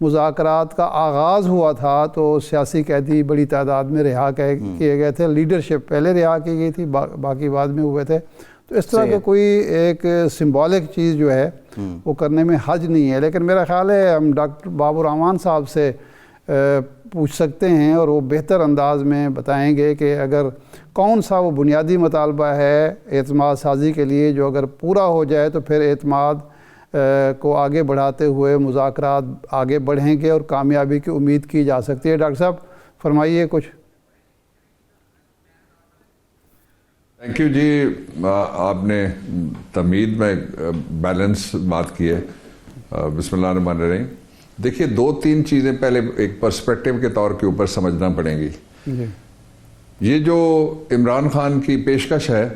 مذاکرات کا آغاز ہوا تھا تو سیاسی قیدی بڑی تعداد میں رہا کیے گئے تھے، لیڈرشپ پہلے رہا کی گئی تھی، باقی بعد میں ہوئے تھے. تو اس طرح کا کوئی ایک سمبولک چیز جو ہے وہ کرنے میں حرج نہیں ہے. لیکن میرا خیال ہے ہم ڈاکٹر بابر رحمان صاحب سے پوچھ سکتے ہیں اور وہ بہتر انداز میں بتائیں گے کہ اگر کون سا وہ بنیادی مطالبہ ہے اعتماد سازی کے لیے جو اگر پورا ہو جائے تو پھر اعتماد کو آگے بڑھاتے ہوئے مذاکرات آگے بڑھیں گے اور کامیابی کی امید کی جا سکتی ہے. ڈاکٹر صاحب فرمائیے کچھ. تھینک یو جی. آپ نے تمہید میں بیلنس بات کی ہے. بسم اللہ الرحمن الرحیم. دیکھیے 2-3 چیزیں پہلے ایک پرسپیکٹیو کے طور کے اوپر سمجھنا پڑیں گی. یہ جو عمران خان کی پیشکش ہے،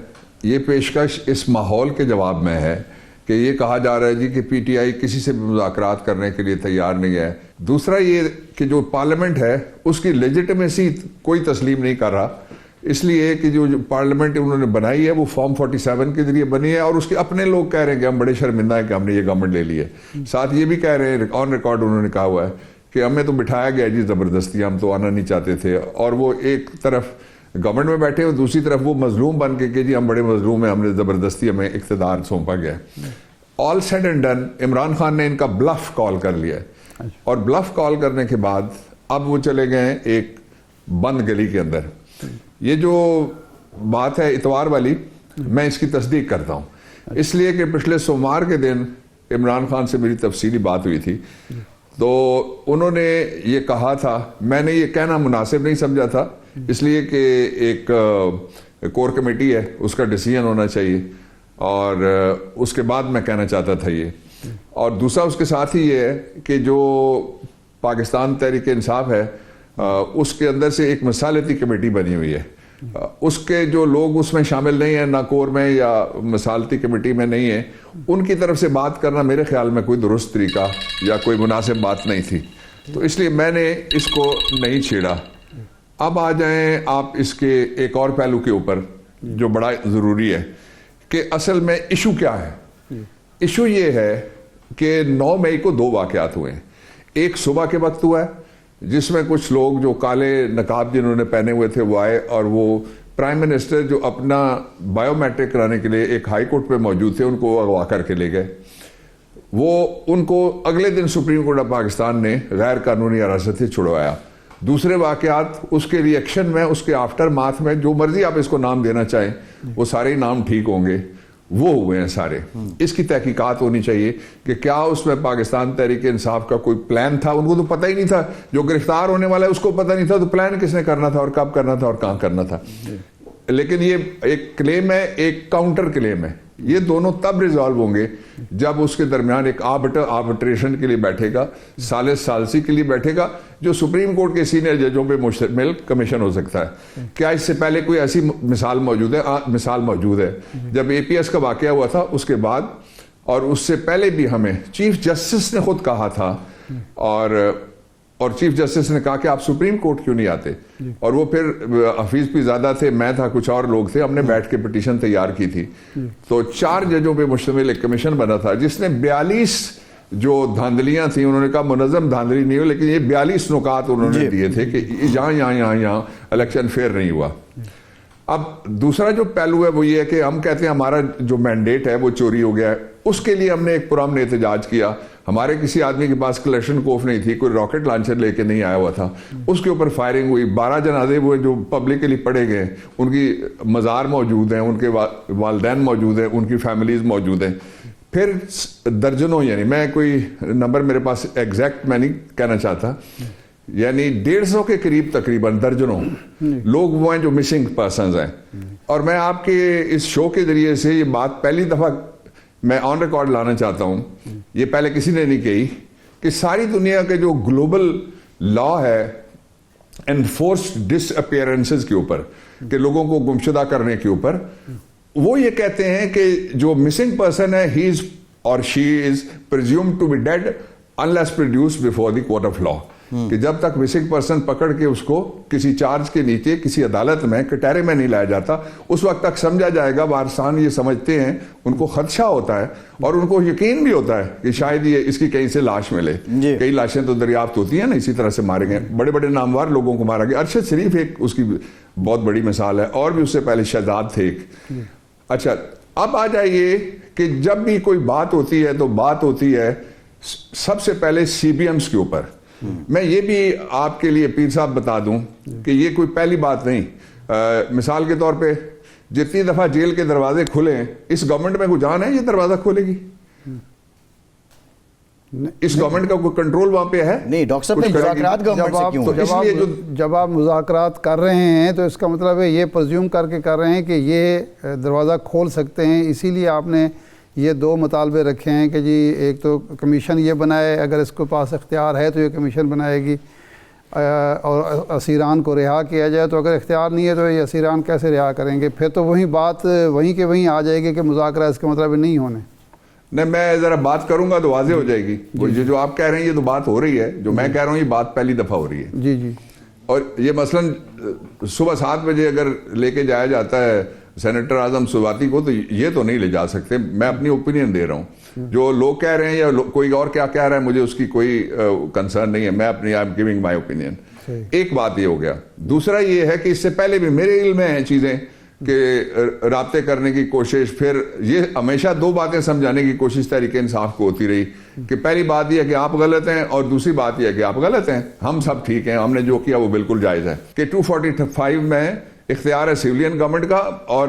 یہ پیشکش اس ماحول کے جواب میں ہے کہ یہ کہا جا رہا ہے جی کہ پی ٹی آئی کسی سے بھی مذاکرات کرنے کے لیے تیار نہیں ہے. دوسرا یہ کہ جو پارلیمنٹ ہے اس کی لیجٹمیسی کوئی تسلیم نہیں کر رہا، اس لیے کہ جو پارلیمنٹ انہوں نے بنائی ہے وہ فارم 47 کے ذریعے بنی ہے اور اس کے اپنے لوگ کہہ رہے ہیں کہ ہم بڑے شرمندہ ہیں کہ ہم نے یہ گورنمنٹ لے لی ہے. ساتھ یہ بھی کہہ رہے ہیں آن ریکارڈ انہوں نے کہا ہوا ہے کہ ہمیں تو بٹھایا گیا جی زبردستی، ہم تو آنا نہیں چاہتے تھے. اور وہ ایک طرف گورنمنٹ میں بیٹھے اور دوسری طرف وہ مظلوم بن کے کہ جی ہم بڑے مظلوم ہیں، ہم نے زبردستی ہمیں اقتدار سونپا گیا. All said and done Imran Khan نے ان کا بلف کال کر لیا ہے اور بلف کال کرنے کے بعد اب وہ چلے گئے ایک بند گلی کے اندر. یہ جو بات ہے اتوار والی، میں اس کی تصدیق کرتا ہوں اس لیے کہ پچھلے سوموار کے دن عمران خان سے میری تفصیلی بات ہوئی تھی تو انہوں نے یہ کہا تھا، میں نے یہ کہنا مناسب نہیں سمجھا تھا اس لیے کہ ایک کور کمیٹی ہے اس کا ڈیسیژن ہونا چاہیے اور اس کے بعد میں کہنا چاہتا تھا یہ. اور دوسرا اس کے ساتھ ہی یہ ہے کہ جو پاکستان تحریک انصاف ہے اس کے اندر سے ایک مصالحتی کمیٹی بنی ہوئی ہے، اس کے جو لوگ اس میں شامل نہیں ہیں، نہ کور میں یا مصالحتی کمیٹی میں نہیں ہیں، ان کی طرف سے بات کرنا میرے خیال میں کوئی درست طریقہ یا کوئی مناسب بات نہیں تھی. تو اس لیے میں نے اس کو نہیں چھیڑا. اب آ جائیں آپ اس کے ایک اور پہلو کے اوپر جو بڑا ضروری ہے کہ اصل میں ایشو کیا ہے. ایشو یہ ہے کہ 9 مئی کو 2 واقعات ہوئے ہیں. ایک صبح کے وقت ہوا ہے جس میں کچھ لوگ جو کالے نقاب جنہوں نے پہنے ہوئے تھے وہ آئے اور وہ پرائم منسٹر جو اپنا بائیو میٹرک کرانے کے لیے ایک ہائی کورٹ پہ موجود تھے ان کو اغوا کر کے لے گئے. وہ ان کو اگلے دن سپریم کورٹ آف پاکستان نے غیر قانونی حراست سے چھڑوایا. دوسرے واقعات اس کے ریئیکشن میں، اس کے آفٹر ماتھ میں، جو مرضی آپ اس کو نام دینا چاہیں وہ سارے نام ٹھیک ہوں گے، وہ ہوئے ہیں سارے. اس کی تحقیقات ہونی چاہیے کہ کیا اس میں پاکستان تحریک انصاف کا کوئی پلان تھا. ان کو تو پتہ ہی نہیں تھا، جو گرفتار ہونے والا ہے اس کو پتہ نہیں تھا تو پلان کس نے کرنا تھا اور کب کرنا تھا اور کہاں کرنا تھا. لیکن یہ ایک کلیم ہے، ایک کاؤنٹر کلیم ہے. یہ دونوں تب ریزالو ہوں گے جب اس کے درمیان ایک آربٹریشن کے لیے بیٹھے گا، ثالث ثالثی کے لیے بیٹھے گا، جو سپریم کورٹ کے سینئر ججوں پہ مشتمل کمیشن ہو سکتا ہے. کیا اس سے پہلے کوئی ایسی مثال موجود ہے؟ مثال موجود ہے. جب اے پی ایس کا واقعہ ہوا تھا اس کے بعد اور اس سے پہلے بھی ہمیں چیف جسٹس نے خود کہا تھا اور چیف جسٹس نے کہا کہ آپ سپریم کورٹ کیوں نہیں آتے. اور وہ پھر حفیظ بھی زیادہ تھے، میں تھا، کچھ اور لوگ تھے، ہم نے بیٹھ کے پٹیشن تیار کی تھی. تو 4 ججوں پہ مشتمل ایک کمیشن بنا تھا جس نے 42 جو دھاندلیاں تھیں، انہوں نے کہا منظم دھاندلی نہیں ہو لیکن یہ 42 نکات انہوں نے دیے تھے کہ یہاں الیکشن فیئر نہیں ہوا. اب دوسرا جو پہلو ہے وہ یہ ہے کہ ہم کہتے ہیں ہمارا جو مینڈیٹ ہے وہ چوری ہو گیا ہے. اس کے لیے ہم نے ایک پرامن احتجاج کیا. ہمارے کسی آدمی کے پاس کلیکشن کوف نہیں تھی، کوئی راکٹ لانچر لے کے نہیں آیا ہوا تھا. اس کے اوپر فائرنگ ہوئی. 12 جنازے ہوئے جو پبلکلی پڑے گئے، ان کی مزار موجود ہیں، ان کے والدین موجود ہیں، ان کی فیملیز موجود ہیں. پھر درجنوں، یعنی میں کوئی نمبر میرے پاس ایگزیکٹ میں نہیں کہنا چاہتا، یعنی 150 کے قریب تقریباً درجنوں لوگ وہ ہیں جو مسنگ پرسنز ہیں. اور میں آپ کے اس شو کے ذریعے سے یہ بات پہلی دفعہ میں آن ریکارڈ لانا چاہتا ہوں، یہ پہلے کسی نے نہیں کہی، کہ ساری دنیا کے جو گلوبل لا ہے انفورسڈ ڈس اپیئرنسز کے اوپر، کہ لوگوں کو گمشدہ کرنے کے اوپر، وہ یہ کہتے ہیں کہ جو مسنگ پرسن ہے ہی از اور she is presumed to be dead unless produced before the court of law. کہ جب تک مسنگ پرسن پکڑ کے اس کو کسی چارج کے نیچے کسی عدالت میں کٹہرے میں نہیں لایا جاتا، اس وقت تک سمجھا جائے گا، وارثان یہ سمجھتے ہیں، ان کو خدشہ ہوتا ہے اور ان کو یقین بھی ہوتا ہے کہ شاید یہ اس کی کہیں سے لاش ملے. کئی لاشیں تو دریافت ہوتی ہیں نا اسی طرح سے مارے گئے، بڑے بڑے نامور لوگوں کو مارا گیا. ارشد شریف ایک اس کی بہت بڑی مثال ہے، اور بھی اس سے پہلے شہزاد تھے ایک. اچھا اب آ جائیے کہ جب بھی کوئی بات ہوتی ہے تو بات ہوتی ہے سب سے پہلے سی بی ایمز کے اوپر. میں یہ بھی آپ کے لیے پیر صاحب بتا دوں کہ یہ کوئی پہلی بات نہیں. مثال کے طور پہ جتنی دفعہ جیل کے دروازے کھلے ہیں، اس گورنمنٹ میں کوئی جان ہے یہ دروازہ کھولے گی؟ اس گورنمنٹ کا کوئی کنٹرول وہاں پہ ہے؟ نہیں ڈاکٹر صاحب، مذاکرات گورنمنٹ سے کیوں ہیں؟ جب آپ مذاکرات کر رہے ہیں تو اس کا مطلب ہے یہ پرزیوم کر کے کر رہے ہیں کہ یہ دروازہ کھول سکتے ہیں، اسی لیے آپ نے یہ دو مطالبے رکھے ہیں کہ جی ایک تو کمیشن یہ بنائے، اگر اس کے پاس اختیار ہے تو یہ کمیشن بنائے گی، اور اسیران کو رہا کیا جائے. تو اگر اختیار نہیں ہے تو یہ اسیران کیسے رہا کریں گے؟ پھر تو وہی بات وہیں کے وہیں آ جائے گی کہ مذاکرہ اس کا مطلب نہیں ہونے. نہیں، میں ذرا بات کروں گا تو واضح ہو جائے گی. جو آپ کہہ رہے ہیں یہ تو بات ہو رہی ہے، جو میں کہہ رہا ہوں یہ بات پہلی دفعہ ہو رہی ہے. جی جی. اور یہ مثلاً صبح 7 بجے اگر لے کے جایا جاتا ہے سینیٹر اعظم سواتی کو تو یہ تو نہیں لے جا سکتے. میں اپنی اوپینین دے رہا ہوں. جو لوگ کہہ رہے ہیں یا کوئی اور کیا کہہ رہا ہے مجھے اس کی کوئی کنسرن نہیں ہے. میں اپنی I am giving my opinion. ایک بات یہ ہو گیا. دوسرا یہ ہے کہ اس سے پہلے بھی میرے علم میں ہیں چیزیں کہ رابطے کرنے کی کوشش، پھر یہ ہمیشہ دو باتیں سمجھانے کی کوشش تحریک انصاف کو ہوتی رہی کہ پہلی بات یہ ہے کہ آپ غلط ہیں اور دوسری بات یہ ہے کہ آپ غلط ہیں، ہم سب ٹھیک ہیں، ہم نے جو کیا وہ بالکل جائز ہے. کہ 245 میں اختیار ہے سویلین گورنمنٹ کا اور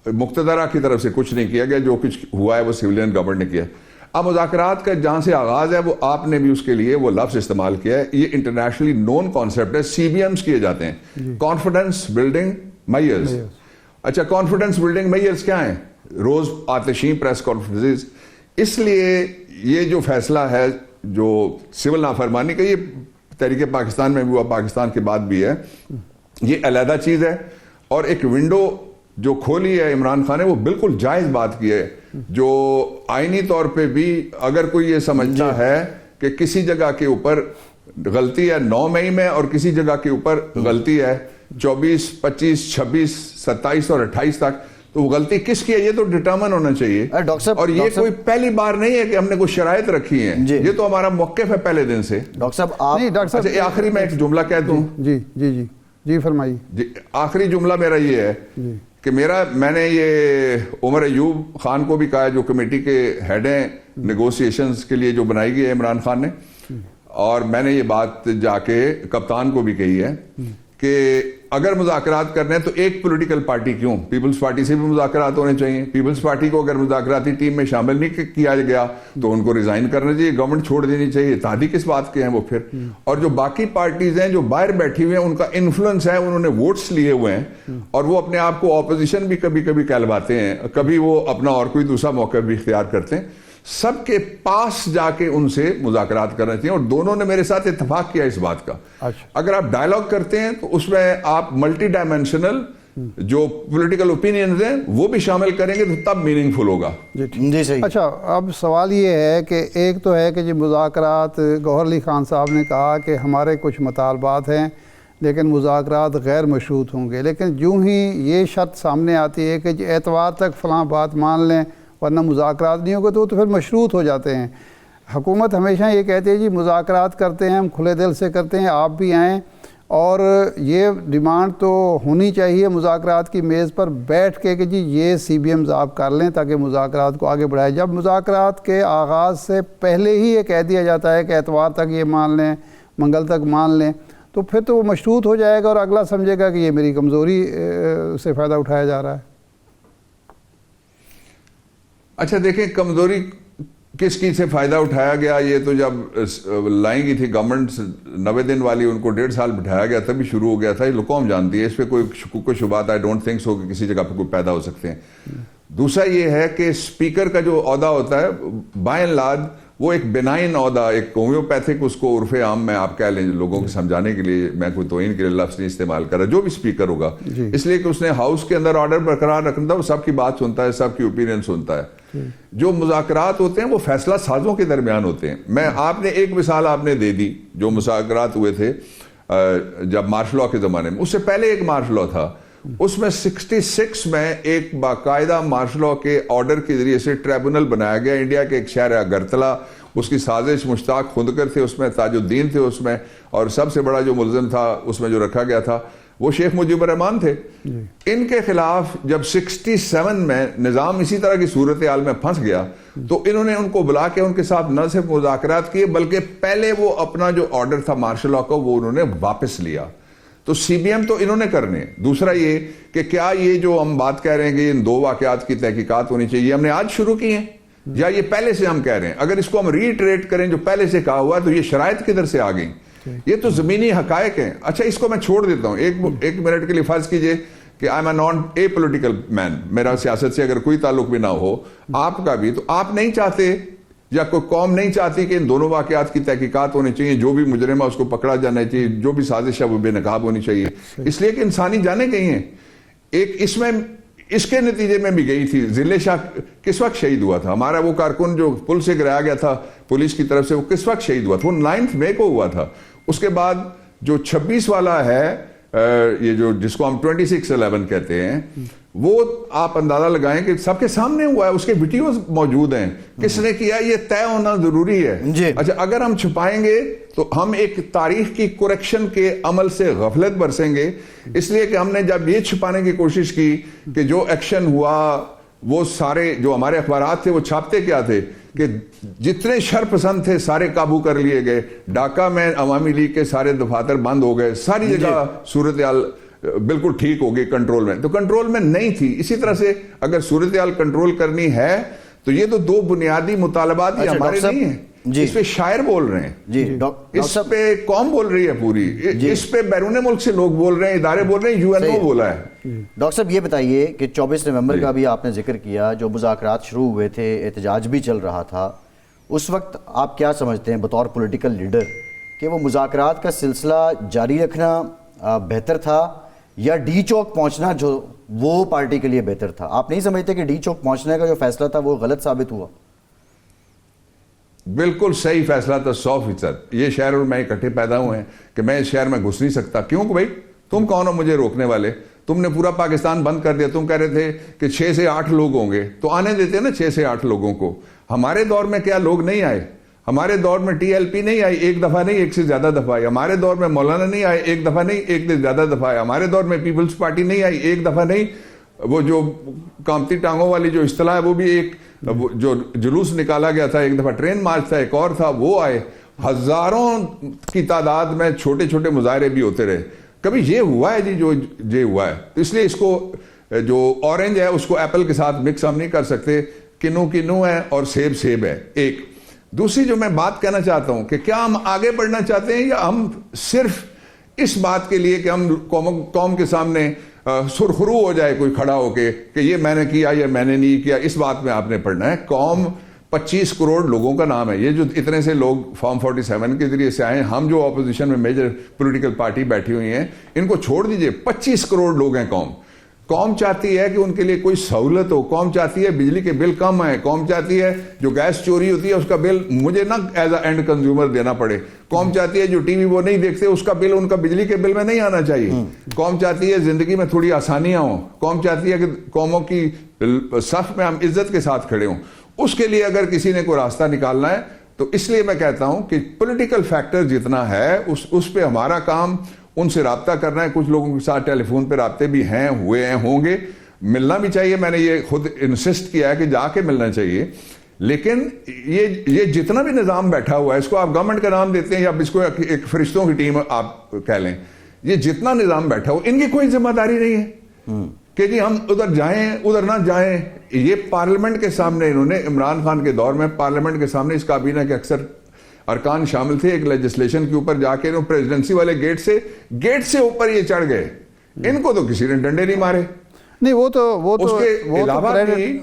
مقتدرہ کی طرف سے کچھ نہیں کیا گیا، جو کچھ ہوا ہے وہ سویلین گورنمنٹ نے کیا. اب مذاکرات کا جہاں سے آغاز ہے وہ آپ نے بھی اس کے لیے وہ لفظ استعمال کیا ہے، یہ انٹرنیشنلی نون کانسیپٹ ہے. سی بی ایمز کیے جاتے ہیں، کانفیڈنس بلڈنگ میئرز. اچھا کانفیڈنس بلڈنگ میئرز کیا ہیں؟ روز آتشین پریس کانفرنسز. اس لیے یہ جو فیصلہ ہے جو سول نافرمانی کا، یہ تحریک پاکستان میں بھی ہوا، پاکستان کے بعد بھی ہے، یہ علیحدہ چیز ہے. اور ایک ونڈو جو کھولی ہے عمران خان نے وہ بالکل جائز بات کی ہے. جو آئینی طور پہ بھی اگر کوئی یہ سمجھتا ہے کہ کسی جگہ کے اوپر غلطی ہے 9 مئی میں اور کسی جگہ کے اوپر غلطی ہے 24، 25، 26، 27 اور 28 تک، تو وہ غلطی کس کی ہے یہ تو ڈٹرمن ہونا چاہیے. اور یہ کوئی پہلی بار نہیں ہے کہ ہم نے کوئی شرائط رکھی ہیں، یہ تو ہمارا موقف ہے پہلے دن سے. ڈاکٹر صاحب آپ نہیں ڈاکٹر صاحب آخری میں ایک جملہ کہہ دوں. جی جی جی جی فرمائیے. جی آخری جملہ میرا یہ ہے کہ میں نے یہ عمر ایوب خان کو بھی کہا جو کمیٹی کے ہیڈ ہیں نیگوسیشنز کے لیے جو بنائی گئی ہے عمران خان نے، اور میں نے یہ بات جا کے کپتان کو بھی کہی ہے کہ اگر مذاکرات کرنے ہیں تو ایک پولیٹیکل پارٹی کیوں، پیپلز پارٹی سے بھی مذاکرات ہونے چاہیے. پیپلز پارٹی کو اگر مذاکراتی ٹیم میں شامل نہیں کیا گیا تو ان کو ریزائن کرنا چاہیے، گورنمنٹ چھوڑ دینی چاہیے. اتحادی کس بات کے ہیں وہ پھر؟ اور جو باقی پارٹیز ہیں جو باہر بیٹھی ہوئے ہیں ان کا انفلوئنس ہے، انہوں نے ووٹس لیے ہوئے ہیں اور وہ اپنے آپ کو اپوزیشن بھی کبھی کبھی کہلواتے ہیں، کبھی وہ اپنا اور کوئی دوسرا موقع بھی اختیار کرتے ہیں. سب کے پاس جا کے ان سے مذاکرات کرنا چاہیے. اور دونوں نے میرے ساتھ اتفاق کیا اس بات کا. اگر آپ ڈائیلاگ کرتے ہیں تو اس میں آپ ملٹی ڈائمینشنل جو پولیٹیکل اوپینینز ہیں وہ بھی شامل کریں گے تو تب میننگ فل ہوگا. جی صحیح. اچھا اب سوال یہ ہے کہ ایک تو ہے کہ جی مذاکرات، گوہر علی خان صاحب نے کہا کہ ہمارے کچھ مطالبات ہیں لیکن مذاکرات غیر مشروط ہوں گے، لیکن جو ہی یہ شرط سامنے آتی ہے کہ جی اتوار تک فلاں بات مان لیں ورنہ مذاکرات نہیں ہوگا تو پھر مشروط ہو جاتے ہیں. حکومت ہمیشہ یہ کہتی ہے جی مذاکرات کرتے ہیں ہم کھلے دل سے کرتے ہیں، آپ بھی آئیں، اور یہ ڈیمانڈ تو ہونی چاہیے مذاکرات کی میز پر بیٹھ کے کہ جی یہ سی بی ایمز آپ کر لیں تاکہ مذاکرات کو آگے بڑھائے. جب مذاکرات کے آغاز سے پہلے ہی یہ کہہ دیا جاتا ہے کہ اتوار تک یہ مان لیں، منگل تک مان لیں، تو پھر تو وہ مشروط ہو جائے گا اور اگلا سمجھے گا کہ یہ میری کمزوری سے فائدہ اٹھایا جا رہا ہے. اچھا دیکھیں کمزوری کس کی سے فائدہ اٹھایا گیا، یہ تو جب لائیں گی تھی گورنمنٹ 90 دن والی، ان کو 1.5 سال بٹھایا گیا تبھی شروع ہو گیا تھا. یہ لوگ قوم جانتی ہے، اس پہ کوئی شکوک و شبہات آئی ڈونٹ تھنک سو کہ کسی جگہ پہ کوئی پیدا ہو سکتے ہیں. دوسرا یہ ہے کہ اسپیکر کا جو عہدہ ہوتا ہے بائی اینڈ لارج وہ ایک بینائن عہدہ، ایک ہومیوپیتھک، اس کو عرف عام میں آپ کہہ لیں لوگوں کو سمجھانے کے لیے، میں کوئی توہین کے لیے لفظ نہیں استعمال کر رہا، جو بھی اسپیکر ہوگا، اس لیے کہ اس نے ہاؤس کے اندر آرڈر برقرار رکھنا تھا، وہ سب کی بات سنتا ہے، سب کی اوپینین سنتا ہے. جو مذاکرات ہوتے ہیں وہ فیصلہ سازوں کے درمیان ہوتے ہیں. میں آپ نے ایک مثال آپ نے دے دی، جو مذاکرات ہوئے تھے جب مارشل لاء کے زمانے میں، اس سے پہلے ایک مارشل لاء تھا، اس میں 66 میں ایک باقاعدہ مارشل لاء کے آرڈر کے ذریعے سے ٹریبونل بنایا گیا. انڈیا کے ایک شہر ہے اگرتلا، اس کی سازش مشتاق خوندکر تھے اس میں، تاج الدین تھے اس میں، اور سب سے بڑا جو ملزم تھا اس میں جو رکھا گیا تھا وہ شیخ مجیب الرحمان تھے. ان کے خلاف جب 67 میں نظام اسی طرح کی صورتحال میں پھنس گیا تو انہوں نے ان کو بلا کے ان کے ساتھ نہ صرف مذاکرات کیے بلکہ پہلے وہ اپنا جو آرڈر تھا مارشل لاء کا وہ انہوں نے واپس لیا. تو سی بی ایم تو انہوں نے کرنے. دوسرا یہ کہ کیا یہ جو ہم بات کہہ رہے ہیں کہ ان 2 واقعات کی تحقیقات ہونی چاہیے، ہم نے آج شروع کی ہیں یا یہ پہلے سے ہم کہہ رہے ہیں؟ اگر اس کو ہم ریٹریٹ کریں جو پہلے سے کہا ہوا ہے تو یہ شرائط کدھر سے آ گئیں؟ یہ تو زمینی حقائق ہیں. اچھا اس کو میں چھوڑ دیتا ہوں ایک منٹ کے لیے. فرض کیجئے کہ I am non a political man, میرا سیاست سے اگر کوئی تعلق بھی نہ ہو، آپ کا بھی، تو آپ نہیں چاہتے یا کوئی قوم نہیں چاہتی کہ ان دونوں واقعات کی تحقیقات ہونی چاہیے، جو بھی مجرم ہے اس کو پکڑا جانا چاہیے، جو بھی سازش ہے وہ بے نقاب ہونی چاہیے، اس لیے کہ انسانی جانیں گئی ہیں. ایک اس میں اس کے نتیجے میں بھی گئی تھی. ضلع شاہ کس وقت شہید ہوا تھا؟ ہمارا وہ کارکن جو پل سے گرایا گیا تھا پولیس کی طرف سے، وہ کس وقت شہید ہوا تھا؟ وہ 9 مئی کو ہوا تھا. اس کے بعد جو 26 والا ہے، یہ جو جس کو ہم 26/11 کہتے ہیں، وہ آپ اندازہ لگائیں کہ سب کے سامنے ہوا ہے، اس کے ویڈیوز موجود ہیں، کس نے کیا یہ طے ہونا ضروری ہے. اچھا اگر ہم چھپائیں گے تو ہم ایک تاریخ کی کریکشن کے عمل سے غفلت برسیں گے. اس لیے کہ ہم نے جب یہ چھپانے کی کوشش کی کہ جو ایکشن ہوا، وہ سارے جو ہمارے اخبارات تھے وہ چھاپتے کیا تھے کہ جتنے شر پسند تھے سارے قابو کر لیے گئے، ڈھاکہ میں عوامی لیگ کے سارے دفاتر بند ہو گئے، ساری جگہ صورتحال بالکل ٹھیک ہو گئی کنٹرول میں. تو کنٹرول میں نہیں تھی. اسی طرح سے اگر صورتحال کنٹرول کرنی ہے تو یہ تو 2 بنیادی مطالبات یہ ہمارے نہیں ہیں. اس پہ شاعر بول رہے ہیں، اس پہ قوم بول رہی ہے پوری، اس پہ بیرون ملک سے لوگ بول رہے ہیں، ادارے بول رہے ہیں، UN بولا ہے. ڈاکٹر صاحب یہ بتائیے کہ 24 نومبر کا بھی آپ نے ذکر کیا، جو مذاکرات شروع ہوئے تھے، احتجاج بھی چل رہا تھا، اس وقت آپ کیا سمجھتے ہیں بطور پولیٹیکل لیڈر کہ وہ مذاکرات کا سلسلہ جاری رکھنا بہتر تھا یا ڈی چوک پہنچنا جو وہ پارٹی کے لیے بہتر تھا؟ آپ نہیں سمجھتے کہ ڈی چوک پہنچنے کا جو فیصلہ تھا وہ غلط ثابت ہوا؟ بالکل صحیح فیصلہ تھا 100%. یہ شہر اور میں اکٹھے پیدا ہوئے ہیں کہ میں اس شہر میں گھس نہیں سکتا. کیوں کہ بھائی تم کون ہو مجھے روکنے والے؟ تم نے پورا پاکستان بند کر دیا. تم کہہ رہے تھے کہ 6 سے 8 لوگ ہوں گے، تو آنے دیتے نا 6 سے 8 لوگوں کو. ہمارے دور میں کیا لوگ نہیں آئے؟ ہمارے دور میں TLP نہیں آئی، ایک دفعہ نہیں، ایک سے زیادہ دفعہ آئی. ہمارے دور میں مولانا نہیں آئے، ایک دفعہ نہیں، ایک سے زیادہ دفعہ آئے. ہمارے دور میں پیپلز پارٹی نہیں آئی، ایک دفعہ نہیں. وہ جو کامتی ٹانگوں والی جو اصطلاح ہے وہ بھی ایک جو جلوس نکالا گیا تھا، ایک دفعہ ٹرین مارچ تھا، ایک اور تھا، وہ آئے. ہزاروں کی تعداد میں چھوٹے چھوٹے مظاہرے بھی ہوتے رہے. کبھی یہ ہوا ہے جی جو یہ ہوا ہے؟ تو اس لیے اس کو جو اورنج ہے اس کو ایپل کے ساتھ مکس ہم نہیں کر سکتے. کنو کنو ہے اور سیب سیب ہے. ایک دوسری جو میں بات کہنا چاہتا ہوں کہ کیا ہم آگے بڑھنا چاہتے ہیں یا ہم صرف اس بات کے لیے کہ ہم قوم کے سامنے سرخرو ہو جائے کوئی کھڑا ہو کے کہ یہ میں نے کیا یا میں نے نہیں کیا، اس بات میں آپ نے پڑھنا ہے. قوم 25 کروڑ لوگوں کا نام ہے. یہ جو اتنے سے لوگ فارم 47 کے ذریعے سے آئے ہیں، ہم جو اپوزیشن میں میجر پولیٹیکل پارٹی بیٹھی ہوئی ہیں، ان کو چھوڑ دیجئے. 25 کروڑ لوگ ہیں. قوم چاہتی ہے کہ ان کے لیے کوئی سہولت ہو. قوم چاہتی ہے بجلی کے بل کم آئے. قوم چاہتی ہے جو گیس چوری ہوتی ہے اس کا بل مجھے نہ ایز اے اینڈ کنزیومر دینا پڑے. قوم چاہتی ہے جو ٹی وی وہ نہیں دیکھتے اس کا بل ان کا بجلی کے بل میں نہیں آنا چاہیے. قوم چاہتی ہے زندگی میں تھوڑی آسانیاں ہوں. قوم چاہتی ہے کہ قوموں کی صف میں ہم عزت کے ساتھ کھڑے ہوں. اس کے لیے اگر کسی نے کوئی راستہ نکالنا ہے تو اس لیے میں کہتا ہوں کہ پولیٹیکل فیکٹر جتنا ہے اس پہ ہمارا کام ان سے رابطہ کرنا ہے. کچھ لوگوں کے ساتھ ٹیلی فون پہ رابطے بھی ہیں، ہوئے ہیں، ہوں گے. ملنا بھی چاہیے. میں نے یہ خود انسسٹ کیا ہے کہ جا کے ملنا چاہیے. لیکن یہ جتنا بھی نظام بیٹھا ہوا ہے، اس کو آپ گورنمنٹ کا نام دیتے ہیں یا اس کو ایک فرشتوں کی ٹیم آپ کہہ لیں، یہ جتنا نظام بیٹھا ہو ان کی کوئی ذمہ داری نہیں ہے کہ جی ہم ادھر جائیں ادھر نہ جائیں. یہ پارلیمنٹ کے سامنے انہوں نے عمران خان کے دور میں پارلیمنٹ کے سامنے اس کابینہ کے اکثر ارکان شامل تھے. ایک لیجسلیشن کے اوپر جا کے پریزیڈنسی والے گیٹ سے اوپر یہ چڑھ گئے. ان کو تو کسی نے ڈنڈے نہیں مارے. نہیں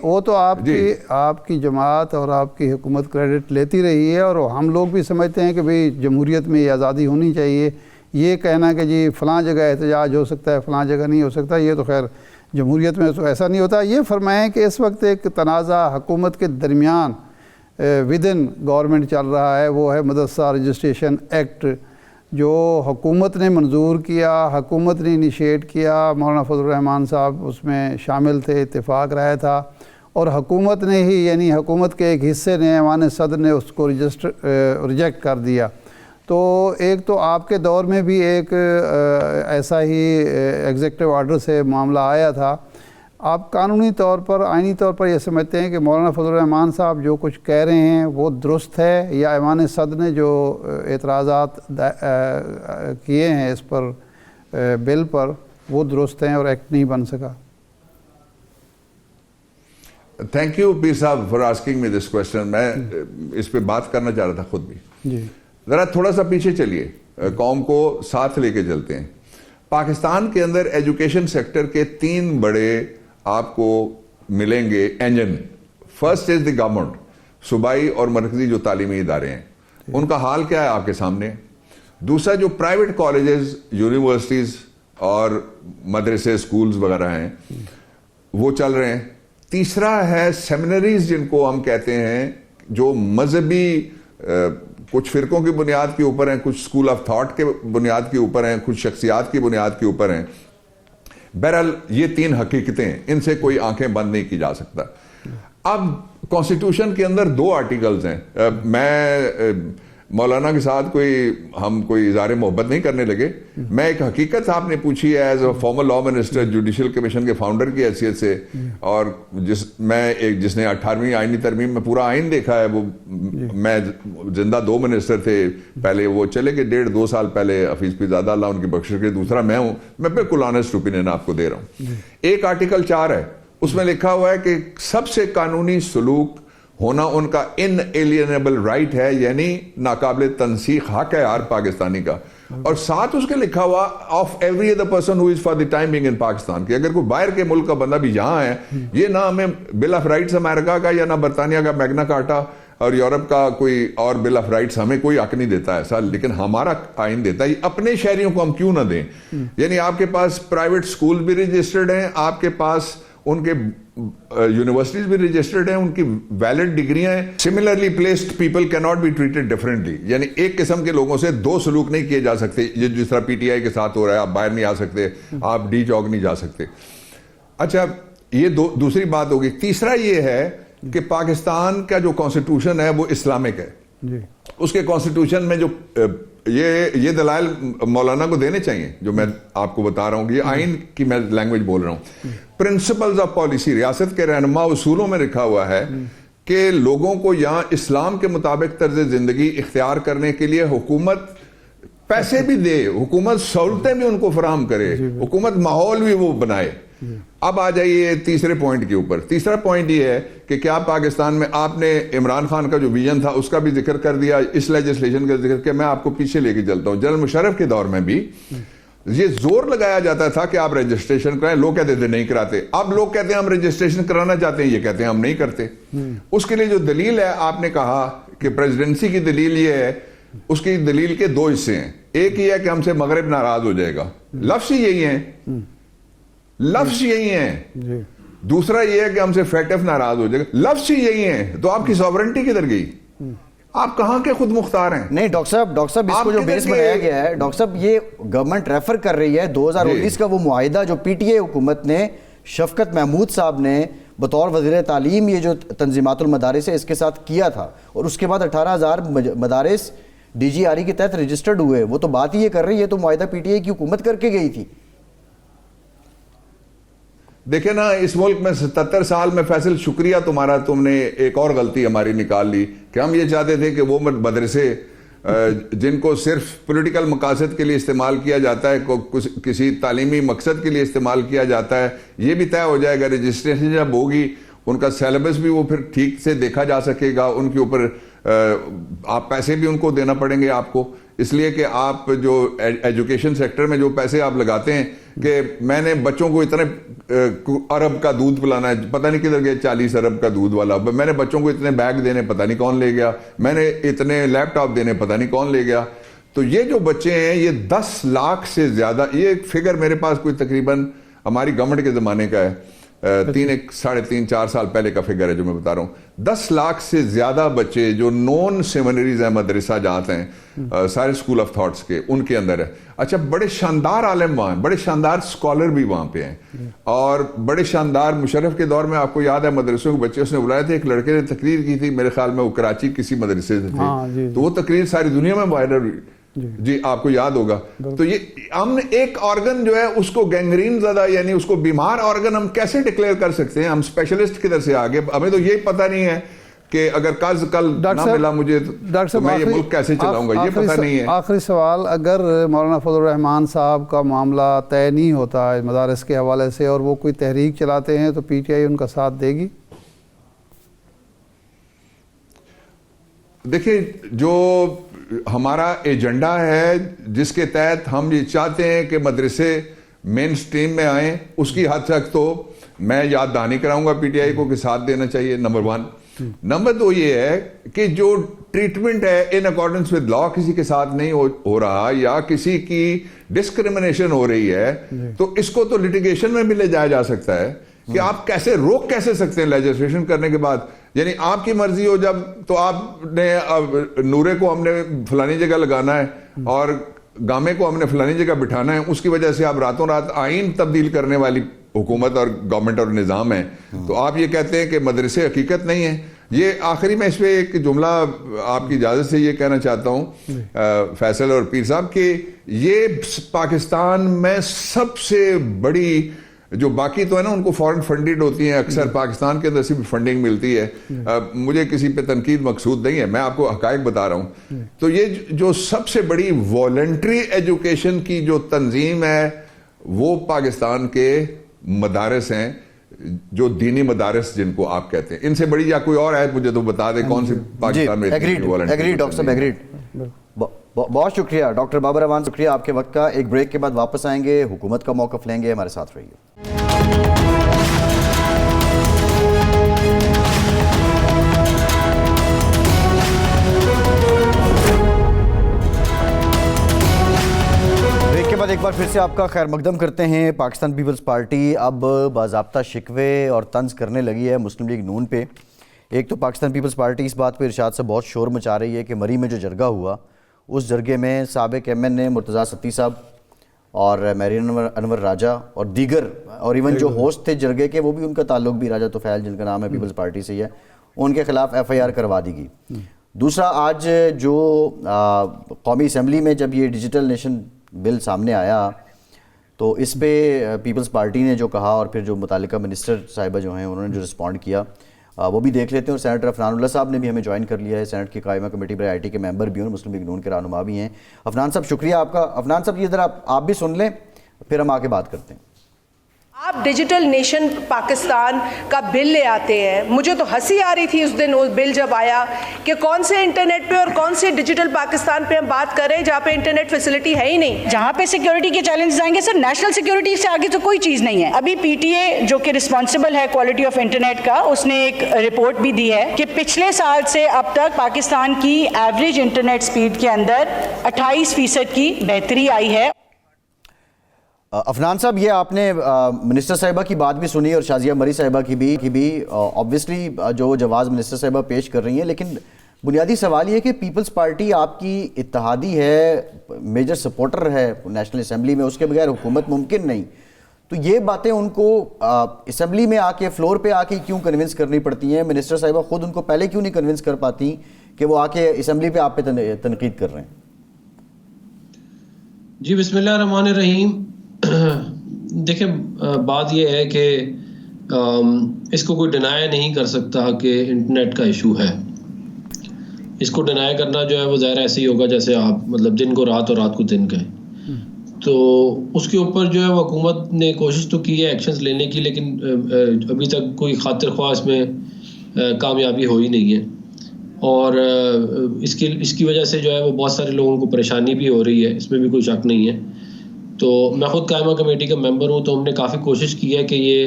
وہ تو آپ کی جماعت اور آپ کی حکومت کریڈٹ لیتی رہی ہے، اور ہم لوگ بھی سمجھتے ہیں کہ بھئی جمہوریت میں یہ آزادی ہونی چاہیے. یہ کہنا کہ جی فلاں جگہ احتجاج ہو سکتا ہے فلاں جگہ نہیں ہو سکتا، یہ تو خیر جمہوریت میں تو ایسا نہیں ہوتا. یہ فرمائیں کہ اس وقت ایک تنازع حکومت کے درمیان ودن گورنمنٹ چل رہا ہے، وہ ہے مدرسہ رجسٹریشن ایکٹ، جو حکومت نے منظور کیا، حکومت نے انیشیٹ کیا. مولانا فضل الرحمان صاحب اس میں شامل تھے، اتفاق رائے تھا، اور حکومت نے ہی یعنی حکومت کے ایک حصے نے ایوان صدر نے اس کو ریجیکٹ کر دیا. تو ایک تو آپ کے دور میں بھی ایک ایسا ہی ایگزیکٹو آرڈر سے معاملہ آیا تھا. آپ قانونی طور پر آئینی طور پر یہ سمجھتے ہیں کہ مولانا فضل الرحمان صاحب جو کچھ کہہ رہے ہیں وہ درست ہے، یا ایوان صدر نے جو اعتراضات کیے ہیں اس پر بل پر وہ درست ہیں اور ایکٹ نہیں بن سکا؟ تھینک یو پیر صاحب for asking me this question. میں اس پہ بات کرنا چاہ رہا تھا خود بھی. جی ذرا تھوڑا سا پیچھے چلیے، قوم کو ساتھ لے کے چلتے ہیں. پاکستان کے اندر ایجوکیشن سیکٹر کے 3 بڑے آپ کو ملیں گے engine. First is the government, صوبائی اور مرکزی جو تعلیمی ادارے ہیں ان کا حال کیا ہے آپ کے سامنے. دوسرا جو پرائیویٹ کالجز، یونیورسٹیز اور مدرسے، سکولز وغیرہ ہیں وہ چل رہے ہیں. تیسرا ہے سیمنریز جن کو ہم کہتے ہیں، جو مذہبی کچھ فرقوں کی بنیاد کے اوپر ہیں، کچھ اسکول آف تھاٹ کے بنیاد کے اوپر ہیں، کچھ شخصیات کی بنیاد کے اوپر ہیں. بہرحال یہ 3 حقیقتیں ہیں، ان سے کوئی آنکھیں بند نہیں کی جا سکتا. اب کانسٹیٹیوشن کے اندر 2 آرٹیکلز ہیں. میں مولانا کے ساتھ ہم کوئی اظہار محبت نہیں کرنے لگے. میں ایک حقیقت آپ نے پوچھی ہے as a former law minister, judicial commission کے فاؤنڈر کی حیثیت سے، اور جس نے 18ویں آئینی ترمیم میں پورا آئین دیکھا ہے. وہ میں زندہ 2 منسٹر تھے پہلے، وہ چلے گئے 1.5-2 سال پہلے، حفیظ پیرزادہ اللہ ان کی بخشش کے. دوسرا میں ہوں، میں بالکل آنیسٹ اوپینین آپ کو دے رہا ہوں. ایک آرٹیکل 4 ہے، اس میں لکھا ہوا ہے کہ سب سے قانونی سلوک ہونا ان کا انیلینیبل رائٹ ہے، یعنی ناقابل تنسیخ حق ہے ہر پاکستانی کا. اور ساتھ اس کے لکھا ہوا of every other person who is for the time being in Pakistan, کہ اگر کوئی باہر کے ملک کا بندہ بھی یہاں ہے، یہ نہ ہمیں بل آف رائٹس امریکہ کا یا نہ برطانیہ کا میگنا کارٹا اور یورپ کا کوئی اور بل آف رائٹس ہمیں کوئی حق نہیں دیتا ایسا، لیکن ہمارا آئین دیتا ہے. اپنے شہریوں کو ہم کیوں نہ دیں؟ یعنی آپ کے پاس پرائیویٹ سکول بھی رجسٹرڈ ہیں، آپ کے پاس ان کے یونیورسٹیز بھی رجسٹرڈ ہیں، ان کی ویلڈ ڈگریاں ہیں. سملرلی پلیسڈ پیپل کی ناٹ بی ٹریٹڈ ڈفرینٹلی، یعنی ایک قسم کے لوگوں سے 2 سلوک نہیں کیے جا سکتے. یہ جس طرح پی ٹی آئی کے ساتھ ہو رہا ہے، آپ باہر نہیں آ سکتے، آپ ڈی چوک نہیں جا سکتے. اچھا، یہ دوسری بات ہوگی. تیسرا یہ ہے کہ پاکستان کا جو کانسٹیٹیوشن ہے وہ اسلامک ہے. اس کے کانسٹیٹیوشن میں جو یہ دلائل مولانا کو دینے چاہیے جو میں آپ کو بتا رہا ہوں. یہ آئین کی میں لینگویج بول رہا ہوں. پرنسپلز آف پالیسی، ریاست کے رہنما اصولوں میں لکھا ہوا ہے کہ لوگوں کو یہاں اسلام کے مطابق طرز زندگی اختیار کرنے کے لیے حکومت پیسے بھی دے، حکومت سہولتیں بھی ان کو فراہم کرے، حکومت ماحول بھی وہ بنائے. اب آ جائیے تیسرے پوائنٹ کے اوپر. تیسرا پوائنٹ یہ ہے کہ کیا پاکستان میں آپ نے عمران خان کا جو ویژن تھا اس کا بھی ذکر کر دیا، اس لیجسلیشن کا ذکر کیا. میں آپ کو پیچھے لے کے چلتا ہوں. جنرل مشرف کے دور میں بھی یہ زور لگایا جاتا تھا کہ آپ رجسٹریشن کرائیں. لوگ کہتے تھے نہیں کراتے. اب لوگ کہتے ہیں ہم رجسٹریشن کرانا چاہتے ہیں، یہ کہتے ہیں ہم نہیں کرتے. اس کے لیے جو دلیل ہے، آپ نے کہا کہ پریزیڈنسی کی دلیل یہ ہے، اس کی دلیل کے 2 حصے ہیں. ایک یہ ہے کہ ہم سے مغرب ناراض ہو جائے گا، لفظ یہی ہیں، لفظ یہی ہیں. دوسرا یہ ہے کہ ہم سے فیٹف ناراض ہو جائے گا، لفظ یہی ہیں. تو آپ کی سوورنٹی کدھر گئی؟ آپ کہاں کے خود مختار ہیں؟ نہیں ڈاکٹر صاحب اس کو جو بیس بنایا گیا ہے، ڈاکٹر صاحب یہ گورنمنٹ ریفر کر رہی ہے 2019 کا وہ معاہدہ جو پی ٹی اے حکومت نے، شفقت محمود صاحب نے بطور وزیر تعلیم یہ جو تنظیمات المدارس ہے اس کے ساتھ کیا تھا، اور اس کے بعد 18,000 مدارس ڈی جی آر ای کے تحت رجسٹرڈ ہوئے. وہ تو بات ہی یہ کر رہی ہے، تو معاہدہ پی ٹی اے کی حکومت کر کے گئی تھی. دیکھیں نا، اس ملک میں 77 سال میں فیصل شکریہ تمہارا، تم نے ایک اور غلطی ہماری نکال لی کہ ہم یہ چاہتے تھے کہ وہ مدرسے جن کو صرف پولیٹیکل مقاصد کے لیے استعمال کیا جاتا ہے، کسی تعلیمی مقصد کے لیے استعمال کیا جاتا ہے، یہ بھی طے ہو جائے گا. رجسٹریشن جب ہوگی ان کا سیلیبس بھی وہ پھر ٹھیک سے دیکھا جا سکے گا، ان کے اوپر آپ پیسے بھی ان کو دینا پڑیں گے آپ کو, اس لیے کہ آپ جو ایجوکیشن سیکٹر میں جو پیسے آپ لگاتے ہیں کہ میں نے بچوں کو اتنے ارب کا دودھ پلانا ہے, پتہ نہیں کدھر گیا 40 ارب کا دودھ والا, میں نے بچوں کو اتنے بیگ دینے پتہ نہیں کون لے گیا, میں نے اتنے لیپ ٹاپ دینے پتہ نہیں کون لے گیا. تو یہ جو بچے ہیں یہ 10 لاکھ سے زیادہ, یہ ایک فگر میرے پاس کوئی تقریباً ہماری گورنمنٹ کے زمانے کا ہے, 3.5-4 سال پہلے کا فگر ہے جو میں بتا رہا ہوں. 10 لاکھ سے زیادہ بچے جو نون سیمنریز ہیں, مدرسہ جات ہیں, سارے اسکول آف تھاٹس کے, ان کے اندر ہے. اچھا, بڑے شاندار عالم وہاں ہیں, بڑے شاندار اسکالر بھی وہاں پہ ہیں, اور بڑے شاندار. مشرف کے دور میں آپ کو یاد ہے مدرسوں کے بچے اس نے بلائے تھے, ایک لڑکے نے تقریر کی تھی, میرے خیال میں وہ کراچی کسی مدرسے سے تھے, تو وہ تقریر ساری دنیا میں وائرل ہوئی. جی آپ کو یاد ہوگا. تو یہ ہم نے ایک آرگن جو ہے اس کو گینگرین زدہ, یعنی اس کو بیمار آرگن ہم کیسے ڈکلیئر کر سکتے ہیں؟ ہم اسپیشلسٹ کدھر سے آگے, ہمیں تو یہ پتہ نہیں ہے کہ اگر کل نہ ملا مجھے تو میں یہ ملک کیسے چلاؤں گا, یہ پتہ نہیں ہے. آخری سوال, اگر مولانا فضل الرحمان صاحب کا معاملہ طے نہیں ہوتا ہے مدارس کے حوالے سے اور وہ کوئی تحریک چلاتے ہیں تو پی ٹی آئی ان کا ساتھ دے گی؟ دیکھیں, جو ہمارا ایجنڈا ہے جس کے تحت ہم یہ چاہتے ہیں کہ مدرسے مین سٹریم میں آئیں, اس کی حد تک تو میں یاد دہانی کراؤں گا پی ٹی آئی کو کہ ساتھ دینا چاہیے, نمبر 1. نمبر 2 یہ ہے کہ جو ٹریٹمنٹ ہے ان اکارڈنس ود لا کسی کے ساتھ نہیں ہو رہا یا کسی کی ڈسکریمنیشن ہو رہی ہے, تو اس کو تو لٹیگیشن میں بھی لے جایا جا سکتا ہے کہ آپ روک کیسے سکتے ہیں لیجسلیشن کرنے کے بعد. یعنی آپ کی مرضی ہو جب, تو آپ نے نورے کو ہم نے فلانی جگہ لگانا ہے اور گامے کو ہم نے فلانی جگہ بٹھانا ہے, اس کی وجہ سے آپ راتوں رات آئین تبدیل کرنے والی حکومت اور گورنمنٹ اور نظام ہے, تو آپ یہ کہتے ہیں کہ مدرسے حقیقت نہیں ہیں. یہ آخری میں اس پہ ایک جملہ آپ کی اجازت سے یہ کہنا چاہتا ہوں فیصل اور پیر صاحب, کہ یہ پاکستان میں سب سے بڑی, جو باقی تو ہے نا ان کو فورن فنڈڈ ہوتی ہیں اکثر, پاکستان کے اندر سے بھی فنڈنگ ملتی ہے. مجھے کسی پہ تنقید مقصود نہیں ہے, میں آپ کو حقائق بتا رہا ہوں. تو یہ جو سب سے بڑی والنٹری ایجوکیشن کی جو تنظیم ہے وہ پاکستان کے مدارس ہیں, جو دینی مدارس جن کو آپ کہتے ہیں. ان سے بڑی یا کوئی اور ہے مجھے تو بتا دیں کون سی پاکستان میں. ایگریڈ ڈاکٹر صاحب, ایگریڈ. بہت شکریہ ڈاکٹر بابر امان, شکریہ آپ کے وقت کا. ایک بریک کے بعد واپس آئیں گے, حکومت کا موقف لیں گے, ہمارے ساتھ رہیے. بریک کے بعد ایک بار پھر سے آپ کا خیر مقدم کرتے ہیں. پاکستان پیپلز پارٹی اب باضابطہ شکوے اور طنز کرنے لگی ہے مسلم لیگ نون پہ. ایک تو پاکستان پیپلز پارٹی اس بات پہ ارشاد سے بہت شور مچا رہی ہے کہ مری میں جو جرگہ ہوا اس جرگے میں سابق ایم این اے مرتضیٰ ستی صاحب اور میرین انور راجہ اور دیگر, اور ایون جو ہوسٹ تھے جرگے کے وہ بھی, ان کا تعلق بھی راجہ توفیل جن کا نام ہے پیپلز پارٹی سے ہی ہے, ان کے خلاف ایف آئی آر کروا دی گئی. دوسرا, آج جو قومی اسمبلی میں جب یہ ڈیجیٹل نیشن بل سامنے آیا تو اس پہ پیپلز پارٹی نے جو کہا اور پھر جو متعلقہ منسٹر صاحبہ جو ہیں انہوں نے جو رسپونڈ کیا وہ بھی دیکھ لیتے ہیں. اور سینیٹر عفنان اللہ صاحب نے بھی ہمیں جوائن کر لیا ہے, سینٹ کی قائمہ کمیٹی برائے آئی ٹی کے ممبر بھی ہیں, مسلم لیگ نون کے رہنما بھی ہیں. عفنان صاحب شکریہ آپ کا. عفنان صاحب یہ ذرا آپ بھی سن لیں پھر ہم آگے بات کرتے ہیں. آپ ڈیجیٹل نیشن پاکستان کا بل لے آتے ہیں. مجھے تو ہنسی آ رہی تھی اس دن وہ بل جب آیا کہ کون سے انٹرنیٹ پہ اور کون سے ڈیجیٹل پاکستان پہ ہم بات کر رہے ہیں جہاں پہ انٹرنیٹ فیسلٹی ہے ہی نہیں. جہاں پہ سیکیورٹی کے چیلنجز آئیں گے سر, نیشنل سیکیورٹی سے آگے تو کوئی چیز نہیں ہے. ابھی پی ٹی اے جو کہ رسپانسبل ہے کوالٹی آف انٹرنیٹ کا, اس نے ایک رپورٹ بھی دی ہے کہ پچھلے سال سے اب تک پاکستان کی ایوریج انٹرنیٹ سپیڈ کے اندر 28% کی بہتری آئی ہے. عفنان صاحب, یہ آپ نے منسٹر صاحبہ کی بات بھی سنی اور شازیہ مری صاحبہ کی بھی آبویسلی جو جواز منسٹر صاحبہ پیش کر رہی ہیں, لیکن بنیادی سوال یہ کہ پیپلز پارٹی آپ کی اتحادی ہے, میجر سپورٹر ہے نیشنل اسمبلی میں, اس کے بغیر حکومت ممکن نہیں. تو یہ باتیں ان کو اسمبلی میں آ کے فلور پہ آ کے کیوں کنونس کرنی پڑتی ہیں؟ منسٹر صاحبہ خود ان کو پہلے کیوں نہیں کنونس کر پاتی کہ وہ آ کے اسمبلی پہ آپ پہ تنقید کر رہے ہیں؟ جی بسم اللہ الرحمن الرحیم. دیکھیں بات یہ ہے کہ اس کو کوئی ڈینائی نہیں کر سکتا کہ انٹرنیٹ کا ایشو ہے. اس کو ڈینائی کرنا جو ہے وہ ظاہر ایسے ہی ہوگا جیسے آپ مطلب دن کو رات اور رات کو دن کہیں. تو اس کے اوپر جو ہے وہ حکومت نے کوشش تو کی ہے ایکشنز لینے کی, لیکن ابھی تک کوئی خاطر خواہ اس میں کامیابی ہوئی نہیں ہے. اور اس کی وجہ سے جو ہے وہ بہت سارے لوگوں کو پریشانی بھی ہو رہی ہے، اس میں بھی کوئی شک نہیں ہے. تو میں خود قائمہ کمیٹی کا ممبر ہوں، تو ہم نے کافی کوشش کی ہے کہ یہ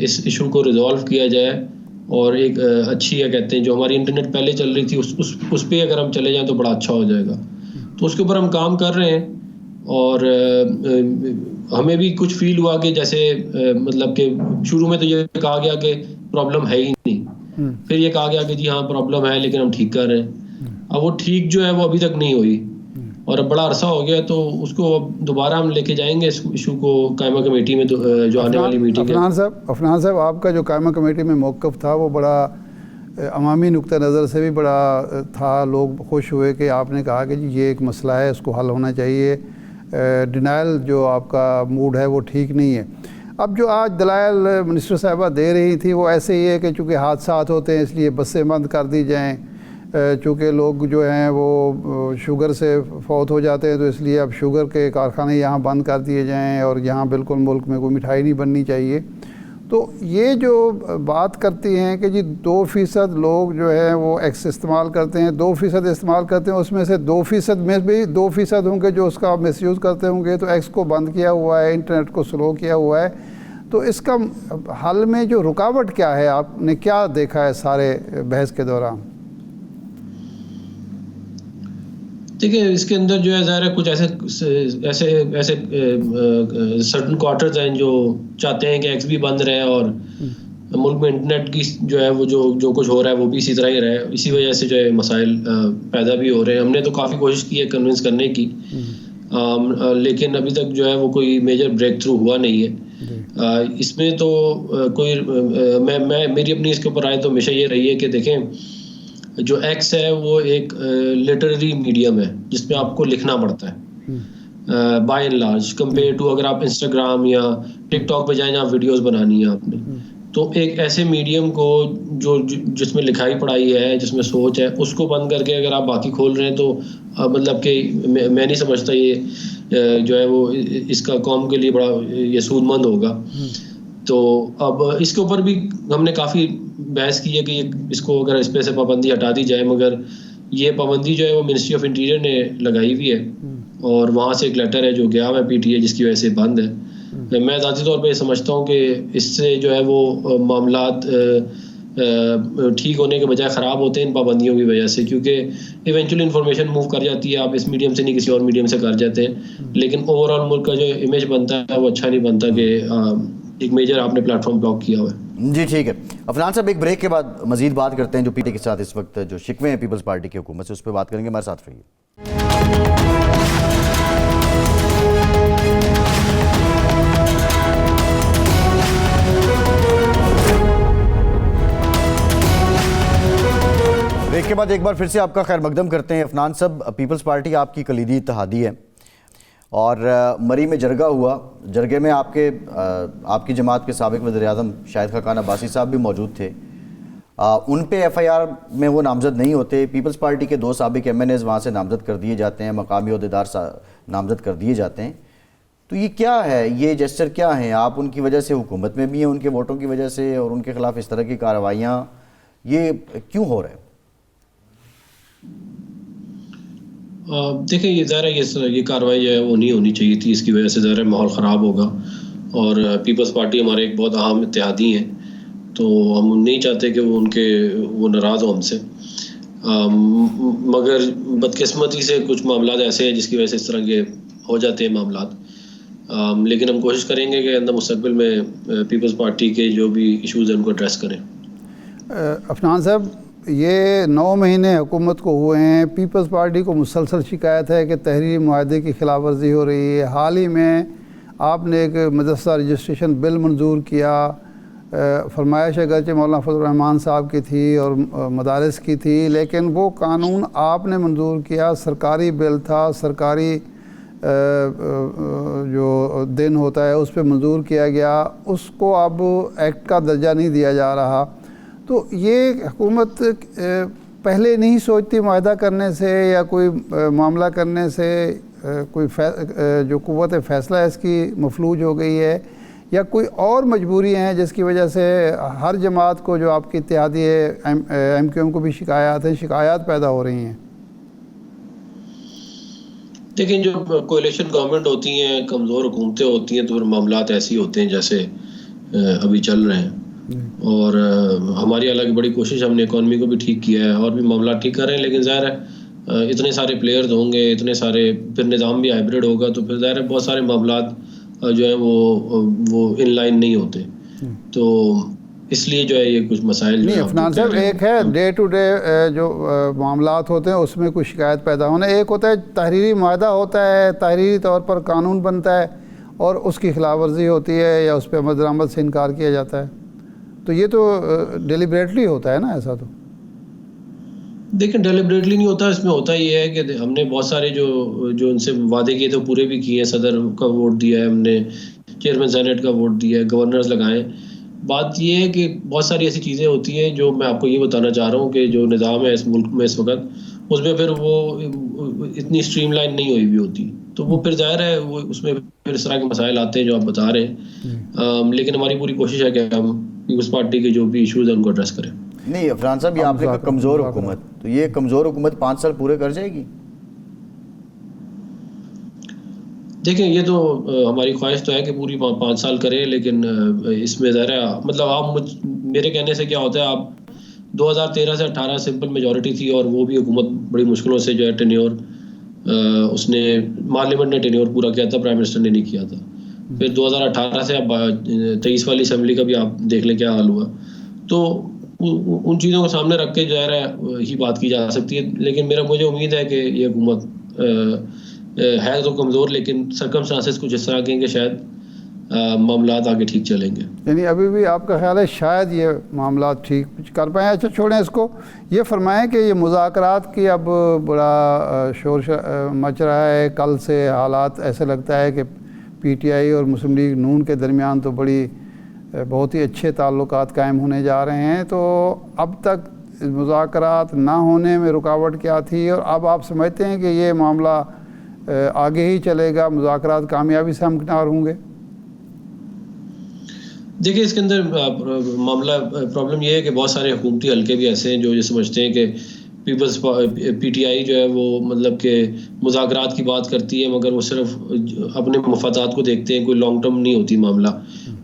اس ایشو کو ریزالو کیا جائے، اور ایک اچھی کہتے ہیں جو ہماری انٹرنیٹ پہلے چل رہی تھی اس پہ اگر ہم چلے جائیں تو بڑا اچھا ہو جائے گا. تو اس کے اوپر ہم کام کر رہے ہیں، اور ہمیں بھی کچھ فیل ہوا کہ جیسے مطلب کہ شروع میں تو یہ کہا گیا کہ پرابلم ہے ہی نہیں، پھر یہ کہا گیا کہ جی ہاں پرابلم ہے لیکن ہم ٹھیک کر رہے ہیں. اب وہ ٹھیک جو ہے وہ ابھی تک نہیں ہوئی، اور اب بڑا عرصہ ہو گیا، تو اس کو اب دوبارہ ہم لے کے جائیں گے اس ایشو کو قائمہ کمیٹی میں جو آنے والی میٹنگ ہے. عفنان صاحب آپ کا جو قائمہ کمیٹی میں موقف تھا وہ بڑا عوامی نقطہ نظر سے بھی بڑا تھا. لوگ خوش ہوئے کہ آپ نے کہا کہ جی یہ ایک مسئلہ ہے، اس کو حل ہونا چاہیے. ڈینائل جو آپ کا موڈ ہے وہ ٹھیک نہیں ہے. اب جو آج دلائل منسٹر صاحبہ دے رہی تھی وہ ایسے ہی ہے کہ چونکہ حادثات ہوتے ہیں اس لیے بسیں بند کر دی جائیں، چونکہ لوگ جو ہیں وہ شوگر سے فوت ہو جاتے ہیں تو اس لیے اب شوگر کے کارخانے یہاں بند کر دیے جائیں، اور یہاں بالکل ملک میں کوئی مٹھائی نہیں بننی چاہیے. تو یہ جو بات کرتی ہیں کہ جی 2% لوگ جو ہیں وہ ایکس استعمال کرتے ہیں، 2% استعمال کرتے ہیں، اس میں سے 2% میں بھی 2% ہوں گے جو اس کا مس یوز کرتے ہوں گے. تو ایکس کو بند کیا ہوا ہے، انٹرنیٹ کو سلو کیا ہوا ہے. تو اس کا حل میں جو رکاوٹ کیا ہے، آپ نے کیا دیکھا ہے سارے بحث کے دوران؟ دیکھیں اس کے اندر جو ہے ظاہر ہے کچھ ایسے سرٹن کوارٹرز ہیں جو چاہتے ہیں کہ ایکس بھی بند رہے اور ملک میں انٹرنیٹ کی جو ہے وہ جو کچھ ہو رہا ہے وہ بھی اسی طرح ہی رہے. اسی وجہ سے جو ہے مسائل پیدا بھی ہو رہے ہیں. ہم نے تو کافی کوشش کی ہے کنونس کرنے کی، لیکن ابھی تک جو ہے وہ کوئی میجر بریک تھرو ہوا نہیں ہے. اس میں تو کوئی میری اپنی اس کے اوپر رائے تو ہمیشہ یہ رہی ہے کہ دیکھیں جو ایکس ہے وہ ایک لٹریری میڈیم ہے جس میں آپ کو لکھنا پڑتا ہے by and large compare to اگر آپ انسٹاگرام یا ٹک ٹاک پہ جائیں جہاں ویڈیوز بنانی ہے آپ نے. تو ایک ایسے میڈیم کو جس میں لکھائی پڑھائی ہے، جس میں سوچ ہے، اس کو بند کر کے اگر آپ باقی کھول رہے ہیں تو مطلب کہ میں نہیں سمجھتا یہ جو ہے وہ اس کا قوم کے لیے بڑا یہ سود مند ہوگا. تو اب اس کے اوپر بھی ہم نے کافی بحث کی ہے کہ اس کو اگر اس پہ سے پابندی ہٹا دی جائے، مگر یہ پابندی جو ہے وہ منسٹری آف انٹیریئر نے لگائی ہوئی ہے، اور وہاں سے ایک لیٹر ہے جو گیا ہوا ہے پی ٹی اے جس کی وجہ سے بند ہے. میں ذاتی طور پہ سمجھتا ہوں کہ اس سے جو ہے وہ معاملات ٹھیک ہونے کے بجائے خراب ہوتے ہیں ان پابندیوں کی وجہ سے، کیونکہ ایونچولی انفارمیشن موو کر جاتی ہے، آپ اس میڈیم سے نہیں کسی اور میڈیم سے کر جاتے ہیں، لیکن اوور آل ملک کا جو امیج بنتا ہے وہ اچھا نہیں بنتا کہ ایک میجر آپ نے پلیٹ فارم بلاک کیا ہوا ہے. جی ٹھیک ہے عفنان صاحب، ایک بریک کے بعد مزید بات کرتے ہیں جو پی ٹی کے ساتھ اس وقت جو شکوے ہیں پیپلز پارٹی کی حکومت سے اس پہ بات کریں گے. ہمارے ساتھ رہیے. بریک کے بعد ایک بار پھر سے آپ کا خیر مقدم کرتے ہیں. عفنان صاحب، پیپلز پارٹی آپ کی کلیدی اتحادی ہے اور مری میں جرگہ ہوا، جرگے میں آپ کی جماعت کے سابق وزیر اعظم شاہد خاقان عباسی صاحب بھی موجود تھے. ان پہ ایف آئی آر میں وہ نامزد نہیں ہوتے. پیپلز پارٹی کے 2 سابق ایم این ایز وہاں سے نامزد کر دیے جاتے ہیں، مقامی عہدیدار نامزد کر دیے جاتے ہیں. تو یہ کیا ہے، یہ جسچر کیا ہیں؟ آپ ان کی وجہ سے حکومت میں بھی ہیں، ان کے ووٹوں کی وجہ سے، اور ان کے خلاف اس طرح کی کارروائیاں یہ کیوں ہو رہے ہیں؟ دیکھیں یہ ظاہر ہے یہ کارروائی جو ہے وہ نہیں ہونی چاہیے تھی. اس کی وجہ سے ظاہر ہے ماحول خراب ہوگا، اور پیپلز پارٹی ہمارے ایک بہت اہم اتحادی ہیں، تو ہم نہیں چاہتے کہ وہ ناراض ہو ہم سے. مگر بدقسمتی سے کچھ معاملات ایسے ہیں جس کی وجہ سے اس طرح کے ہو جاتے ہیں معاملات. لیکن ہم کوشش کریں گے کہ اندر مستقبل میں پیپلز پارٹی کے جو بھی ایشوز ہیں ان کو ایڈریس کریں. عفنان صاحب، یہ 9 مہینے حکومت کو ہوئے ہیں، پیپلز پارٹی کو مسلسل شکایت ہے کہ تحریری معاہدے کی خلاف ورزی ہو رہی ہے. حال ہی میں آپ نے ایک مدرسہ رجسٹریشن بل منظور کیا، فرمائش اگرچہ مولانا فضل الرحمان صاحب کی تھی اور مدارس کی تھی، لیکن وہ قانون آپ نے منظور کیا، سرکاری بل تھا، سرکاری جو دن ہوتا ہے اس پہ منظور کیا گیا، اس کو اب ایکٹ کا درجہ نہیں دیا جا رہا. تو یہ حکومت پہلے نہیں سوچتی معاہدہ کرنے سے یا کوئی معاملہ کرنے سے، کوئی جو قوت فیصلہ ہے اس کی مفلوج ہو گئی ہے، یا کوئی اور مجبوری ہیں جس کی وجہ سے ہر جماعت کو جو آپ کی اتحادی ایم کیو ایم کو بھی شکایات پیدا ہو رہی ہیں؟ دیکھیں جو کولیشن گورنمنٹ ہوتی ہیں، کمزور حکومتیں ہوتی ہیں، تو پھر معاملات ایسے ہوتے ہیں جیسے ابھی چل رہے ہیں. اور ہماری حالانکہ بڑی کوشش، ہم نے اکانومی کو بھی ٹھیک کیا ہے اور بھی معاملات ٹھیک کر رہے ہیں، لیکن ظاہر ہے اتنے سارے پلیئرز ہوں گے، اتنے سارے، پھر نظام بھی ہائبرڈ ہوگا، تو پھر ظاہر ہے بہت سارے معاملات جو ہیں وہ ان لائن نہیں ہوتے. تو اس لیے جو ہے یہ کچھ مسائل نہیں عفنان صاحب، ایک ہے ڈے ٹو ڈے جو معاملات ہوتے ہیں اس میں کوئی شکایت پیدا ہونا، ایک ہوتا ہے تحریری معاہدہ ہوتا ہے، تحریری طور پر قانون بنتا ہے اور اس کی خلاف ورزی ہوتی ہے یا اس پہ عمل درآمد سے انکار کیا جاتا ہے. تو یہ تو ڈیلیبریٹلی ہوتا ہے نا ایسا؟ تو دیکھیں ڈیلیبریٹلی نہیں ہوتا، اس میں ہوتا یہ ہے کہ ہم نے بہت سارے جو ان سے وعدے کیے تھے وہ پورے بھی کیے ہیں. صدر کا ووٹ دیا ہے ہم نے، چیئرمین سینیٹ کا ووٹ دیا ہے، گورنرز لگائے. بات یہ ہے کہ بہت ساری ایسی چیزیں ہوتی ہیں جو میں آپ کو یہ بتانا چاہ رہا ہوں کہ جو نظام ہے اس ملک میں اس وقت، اس میں پھر وہ اتنی اسٹریم لائن نہیں ہوئی بھی ہوتی، تو وہ پھر ظاہر ہے وہ اس میں پھر اس طرح کے مسائل آتے ہیں جو آپ بتا رہے ہیں. لیکن ہماری پوری کوشش ہے کہ ہم پیپلز پارٹی کے جو بھی ایشوز ہیں ان کو ایڈریس کریں. نہیں عفنان صاحب، یہ آپ نے کہا کمزور حکومت، تو یہ کمزور حکومت 5 سال پورے کر جائے گی؟ دیکھیں یہ تو ہماری خواہش تو ہے کہ پوری 5 سال کرے، لیکن اس میں ظاہر ہے مطلب آپ میرے کہنے سے کیا ہوتا ہے، آپ 2013 سے 18 سمپل میجورٹی تھی اور وہ بھی حکومت بڑی مشکلوں سے جو ہے ٹینیور اس نے پارلیمنٹ نے ٹینیور پورا کیا تھا، پرائم منسٹر نے نہیں کیا تھا. پھر 2018 سے اب 23 والی اسمبلی کا بھی آپ دیکھ لیں کیا حال ہوا. تو ان چیزوں کو سامنے رکھ کے جو ہے ہی بات کی جا سکتی ہے. لیکن مجھے امید ہے کہ یہ حکومت ہے تو کمزور، لیکن سرکمسٹانسز کچھ اس طرح کے ہیں کہ شاید معاملات آگے ٹھیک چلیں گے. یعنی ابھی بھی آپ کا خیال ہے شاید یہ معاملات ٹھیک کر پائیں؟ اچھا چھوڑیں اس کو، یہ فرمائیں کہ یہ مذاکرات کی اب بڑا شور مچ رہا ہے. کل سے حالات ایسے لگتا ہے کہ پی ٹی آئی اور مسلم لیگ نون کے درمیان تو بہت ہی اچھے تعلقات قائم ہونے جا رہے ہیں. تو اب تک مذاکرات نہ ہونے میں رکاوٹ کیا تھی، اور اب آپ سمجھتے ہیں کہ یہ معاملہ آگے ہی چلے گا، مذاکرات کامیابی سے ہمکنار ہوں گے؟ دیکھیں اس کے اندر معاملہ پرابلم یہ ہے کہ بہت سارے حکومتی حلقے بھی ایسے ہیں جو یہ سمجھتے ہیں کہ پیپلز پی ٹی آئی جو ہے وہ مطلب کہ مذاکرات کی بات کرتی ہے، مگر وہ صرف اپنے مفادات کو دیکھتے ہیں، کوئی لانگ ٹرم نہیں ہوتی معاملہ.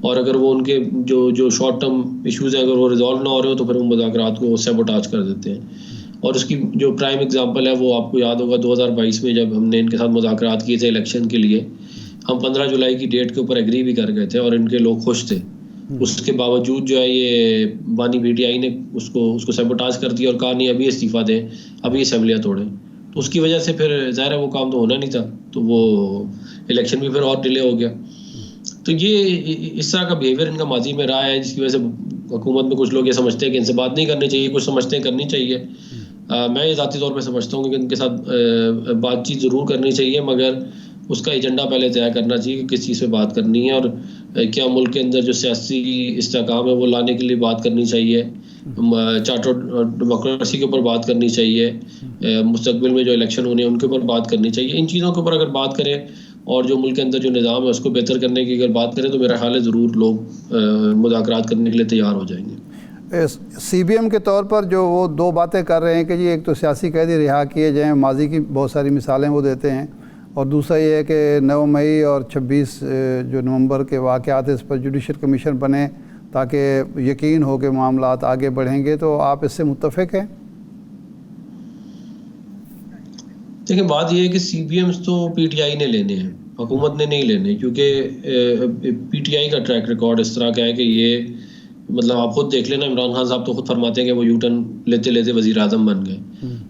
اور اگر وہ ان کے جو شارٹ ٹرم ایشوز ہیں اگر وہ ریزالو نہ ہو رہے ہو تو پھر وہ مذاکرات کو سیبوٹاج کر دیتے ہیں. اور اس کی جو پرائم ایگزامپل ہے وہ آپ کو یاد ہوگا 2022 میں جب ہم نے ان کے ساتھ مذاکرات کیے تھے الیکشن کے لیے، ہم 15 جولائی کی ڈیٹ کے اوپر ایگری بھی کر گئے تھے اور ان کے لوگ خوش تھے. اس کے باوجود جو ہے یہ بانی پی ٹی آئی نے اس کو سیبوٹاج کر دیا اور کہا نہیں ابھی استعفیٰ دیں، ابھی اسمبلیاں توڑیں. تو اس کی وجہ سے پھر ظاہر ہے وہ کام تو ہونا نہیں تھا، تو وہ الیکشن بھی پھر اور ڈیلے ہو گیا. تو یہ اس طرح کا بیہیویئر ان کا ماضی میں رہا ہے، جس کی وجہ سے حکومت میں کچھ لوگ یہ سمجھتے ہیں کہ ان سے بات نہیں کرنی چاہیے، کچھ سمجھتے ہیں کرنی چاہیے. میں یہ ذاتی طور پہ سمجھتا ہوں کہ ان کے ساتھ بات چیت ضرور کرنی چاہیے، مگر اس کا ایجنڈا پہلے طے کرنا چاہیے کہ کس چیز پہ بات کرنی ہے، اور کیا ملک کے اندر جو سیاسی استحکام ہے وہ لانے کے لیے بات کرنی چاہیے، چارٹر ڈیموکریسی کے اوپر بات کرنی چاہیے، مستقبل میں جو الیکشن ہونے ہیں ان کے اوپر بات کرنی چاہیے. ان چیزوں کے اوپر اگر بات کریں اور جو ملک کے اندر جو نظام ہے اس کو بہتر کرنے کی اگر بات کریں تو میرا خیال ہے ضرور لوگ مذاکرات کرنے کے لیے تیار ہو جائیں گے. سی بی ایم کے طور پر جو وہ 2 باتیں کر رہے ہیں کہ جی ایک تو سیاسی قیدی رہا کیے جائیں، ماضی کی بہت ساری مثالیں وہ دیتے ہیں، اور دوسرا یہ ہے کہ 9 مئی اور 26 جو نومبر کے واقعات اس پر جوڈیشل کمیشن بنے تاکہ یقین ہو کہ معاملات آگے بڑھیں گے. تو آپ اس سے متفق ہیں؟ دیکھیں بات یہ ہے کہ سی بی ایمز تو پی ٹی آئی نے لینے ہیں، حکومت نے نہیں لینے، کیونکہ پی ٹی آئی کا ٹریک ریکارڈ اس طرح کا ہے کہ یہ مطلب آپ خود دیکھ لینا، عمران خان صاحب تو خود فرماتے ہیں کہ وہ یو ٹرن لیتے لیتے وزیر اعظم بن گئے.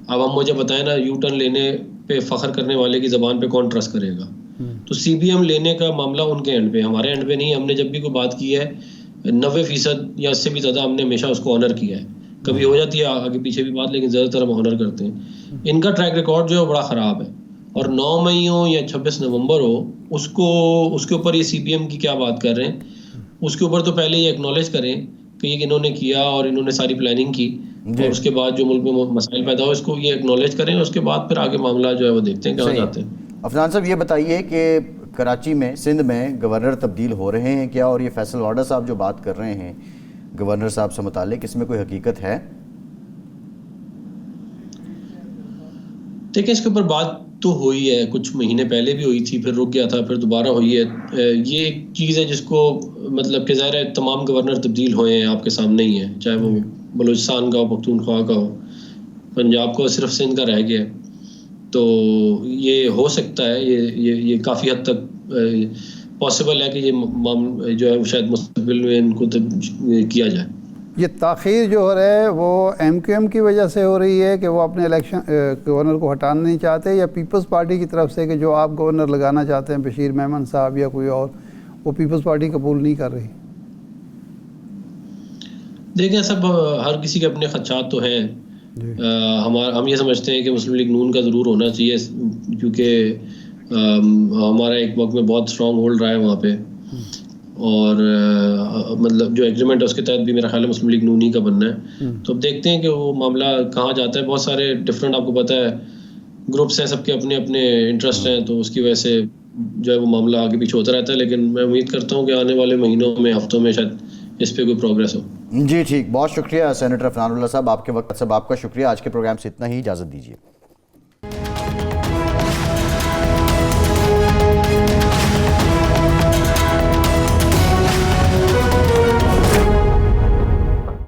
اب ہم مجھے بتائیں نا، یو ٹرن لینے پہ فخر کرنے والے کی زبان پہ کون ٹرسٹ کرے گا؟ تو سی بی ایم لینے کا معاملہ ان کے اینڈ پہ، ہمارے اینڈ پہ نہیں. ہم نے جب بھی کوئی بات کی ہے 90% یا اس سے بھی زیادہ ہم نے ہمیشہ اس کو آنر کیا ہے. کبھی ہو جاتی ہے آگے پیچھے بھی بات، لیکن زیادہ تر ہم آنر کرتے ہیں. ان کا ٹریک ریکارڈ جو ہے بڑا خراب ہے، اور 9 مئی ہو یا 26 نومبر ہو اس کے اوپر یہ سی بی ایم کی کیا بات کر رہے ہیں، اس کے اوپر تو پہلے یہ ایکنالج کریں کہ یہ انہوں نے کیا اور انہوں نے ساری پلاننگ کی، اور اس کے بعد جو ملک میں مسائل پیدا ہو اس کو یہ ایکنالج کریں، اس کے بعد پھر آگے معاملہ جو ہے وہ دیکھتے ہیں کہاں جاتے ہیں. عفنان صاحب یہ بتائیے کہ کراچی میں سندھ میں گورنر تبدیل ہو رہے ہیں کیا؟ اور یہ فیصل واڈا صاحب جو بات کر رہے ہیں گورنر صاحب سے متعلق، اس میں کوئی حقیقت ہے؟ دیکھیں اس کے اوپر بات تو ہوئی ہے، کچھ مہینے پہلے بھی ہوئی تھی، پھر رک گیا تھا، پھر دوبارہ ہوئی ہے۔ یہ ایک چیز ہے جس کو مطلب کہ ظاہر ہے تمام گورنر تبدیل ہوئے ہیں آپ کے سامنے ہی ہیں، چاہے وہ بلوچستان کا ہو، پختونخوا کا ہو، پنجاب کا، صرف سندھ کا رہ گیا۔ تو یہ ہو سکتا ہے، یہ کافی حد تک پاسبل ہے کہ یہ جو ہے وہ شاید مستقبل میں ان کو کیا جائے۔ یہ تاخیر جو ہو رہا ہے وہ ایم کیو ایم کی وجہ سے ہو رہی ہے کہ وہ اپنے الیکشن گورنر کو ہٹانا نہیں چاہتے، یا پیپلز پارٹی کی طرف سے کہ جو آپ گورنر لگانا چاہتے ہیں بشیر میمن صاحب یا کوئی اور، وہ پیپلز پارٹی قبول نہیں کر رہی؟ دیکھیں سب ہر کسی کے اپنے خدشات تو ہیں۔ ہم یہ سمجھتے ہیں کہ مسلم لیگ نون کا ضرور ہونا چاہیے، کیونکہ ہمارا ایک وقت میں بہت اسٹرانگ ہولڈ رہا ہے وہاں پہ، اور مطلب جو ایگریمنٹ ہے اس کے تحت بھی میرا خیال ہے مسلم لیگ نون ہی کا بننا ہے۔ تو اب دیکھتے ہیں کہ وہ معاملہ کہاں جاتا ہے۔ بہت سارے ڈفرینٹ، آپ کو پتہ ہے، گروپس ہیں، سب کے اپنے اپنے انٹرسٹ ہیں، تو اس کی وجہ سے جو ہے وہ معاملہ آگے پیچھے ہوتا رہتا ہے، لیکن میں امید کرتا ہوں کہ آنے والے مہینوں میں، ہفتوں میں شاید اس پہ کوئی پروگریس ہو۔ جی ٹھیک، بہت شکریہ سینیٹر عفنان اللہ صاحب، آپ کے وقت صاحب آپ کا شکریہ۔ آج کے پروگرام سے اتنا ہی، اجازت دیجیے۔